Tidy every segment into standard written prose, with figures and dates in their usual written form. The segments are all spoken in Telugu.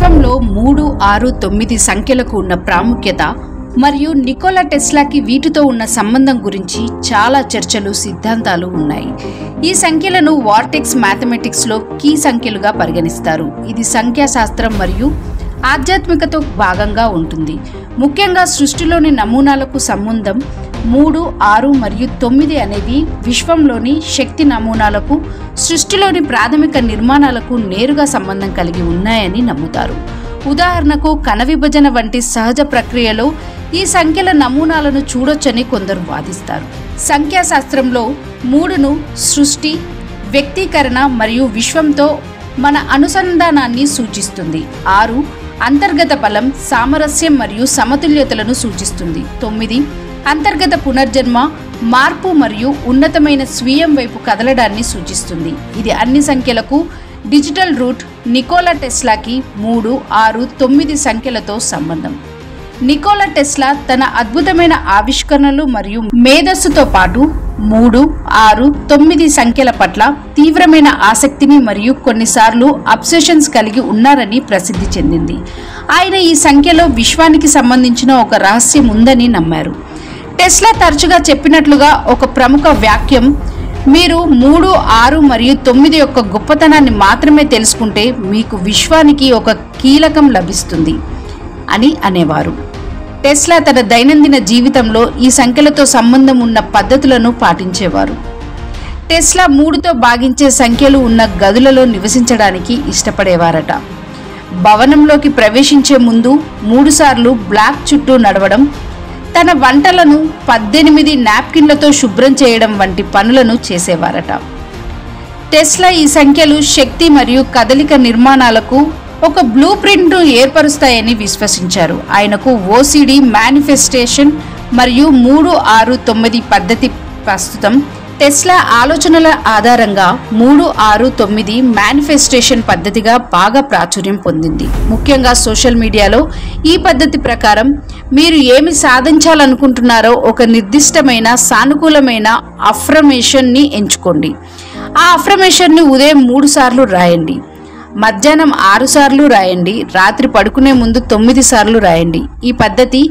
విశ్వంలో 3, 6, 9 సంఖ్యలకు ఉన్న ప్రాముఖ్యత మరియు నికోలా టెస్లాకి వీటితో ఉన్న సంబంధం గురించి చాలా చర్చలు సిద్ధాంతాలు ఉన్నాయి. ఈ సంఖ్యలను వార్టెక్స్ మ్యాథమెటిక్స్లో కీ సంఖ్యలుగా పరిగణిస్తారు. ఇది సంఖ్యాశాస్త్రం మరియు ఆధ్యాత్మికతో భాగంగా ఉంటుంది. ముఖ్యంగా సృష్టిలోని నమూనాలకు సంబంధం 3, 6 మరియు 9 అనేవి విశ్వంలోని శక్తి నమూనాలకు, సృష్టిలోని ప్రాథమిక నిర్మాణాలకు నేరుగా సంబంధం కలిగి ఉన్నాయని నమ్ముతారు. ఉదాహరణకు కణ విభజన వంటి సహజ ప్రక్రియలో ఈ సంఖ్యల నమూనాలను చూడొచ్చని కొందరు వాదిస్తారు. సంఖ్యాశాస్త్రంలో 3ను సృష్టి, వ్యక్తీకరణ మరియు విశ్వంతో మన అనుసంధానాన్ని సూచిస్తుంది. 6 అంతర్గత బలం, సామరస్యం మరియు సమతుల్యతలను సూచిస్తుంది. 9 అంతర్గత పునర్జన్మ, మార్పు మరియు ఉన్నతమైన స్వీయం వైపు కదలడాన్ని సూచిస్తుంది. ఇది అన్ని సంఖ్యలకు డిజిటల్ రూట్. నికోలా టెస్లాకి 3, 6, 9 సంఖ్యలతో సంబంధం. నికోలా టెస్లా తన అద్భుతమైన ఆవిష్కరణలు మరియు మేధస్సుతో పాటు 3, 6, 9 సంఖ్యల పట్ల తీవ్రమైన ఆసక్తిని మరియు కొన్నిసార్లు అబ్సెషన్స్ కలిగి ఉన్నారని ప్రసిద్ధి చెందింది. ఆయన ఈ సంఖ్యలో విశ్వానికి సంబంధించిన ఒక రహస్యం ఉందని నమ్మారు. టెస్లా తరచుగా చెప్పినట్లుగా ఒక ప్రముఖ వాక్యం, మీరు 3, 6 మరియు 9 యొక్క గొప్పతనాన్ని మాత్రమే తెలుసుకుంటే మీకు విశ్వానికి ఒక కీలకం లభిస్తుంది అని అనేవారు. టెస్లా తన దైనందిన జీవితంలో ఈ సంఖ్యలతో సంబంధం ఉన్న పద్ధతులను పాటించేవారు. టెస్లా 3తో భాగించే సంఖ్యలు ఉన్న గదులలో నివసించడానికి ఇష్టపడేవారట. భవనంలోకి ప్రవేశించే ముందు 3 సార్లు బ్లాక్ చుట్టూ నడవడం, తన వంటలను 18 నాప్కిన్లతో శుభ్రం చేయడం వంటి పనులను చేసేవారట. టెస్లా ఈ సంఖ్యలు శక్తి మరియు కదలిక నిర్మాణాలకు ఒక బ్లూ ప్రింట్ను ఏర్పరుస్తాయని విశ్వసించారు. ఆయనకు ఓసిడి, మేనిఫెస్టేషన్ మరియు 3, 6, 9 పద్ధతి ప్రస్తుతం టెస్లా ఆలోచనల ఆధారంగా 3, 6, 9 మేనిఫెస్టేషన్ పద్ధతిగా బాగా ప్రాచుర్యం పొందింది. ముఖ్యంగా సోషల్ మీడియాలో ఈ పద్ధతి ప్రకారం మీరు ఏమి సాధించాలనుకుంటున్నారో ఒక నిర్దిష్టమైన సానుకూలమైన అఫర్మేషన్ని ఎంచుకోండి. ఆ అఫర్మేషన్ని ఉదయం 3 సార్లు రాయండి, మధ్యాహ్నం 6 సార్లు రాయండి, రాత్రి పడుకునే ముందు 9 సార్లు రాయండి. ఈ పద్ధతి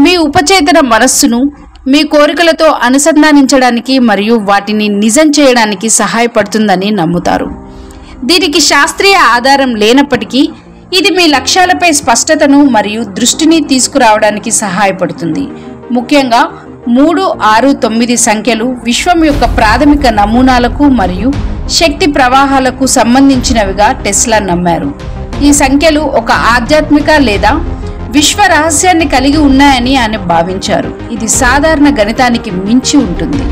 మీ ఉపచేతన మనస్సును మీ కోరికలతో అనుసంధానించడానికి మరియు వాటిని నిజం చేయడానికి సహాయపడుతుందని నమ్ముతారు. దీనికి శాస్త్రీయ ఆధారం లేనప్పటికీ ఇది మీ లక్ష్యాలపై స్పష్టతను మరియు దృష్టిని తీసుకురావడానికి సహాయపడుతుంది. ముఖ్యంగా 3, 6, 9 సంఖ్యలు విశ్వం యొక్క ప్రాథమిక నమూనాలకు మరియు శక్తి ప్రవాహాలకు సంబంధించినవిగా టెస్లా నమ్మారు. ఈ సంఖ్యలు ఒక ఆధ్యాత్మిక లేదా విశ్వ రహస్యాన్ని కలిగి ఉన్నాయని ఆయన భావించారు. ఇది సాధారణ గణితానికి మించి ఉంటుంది.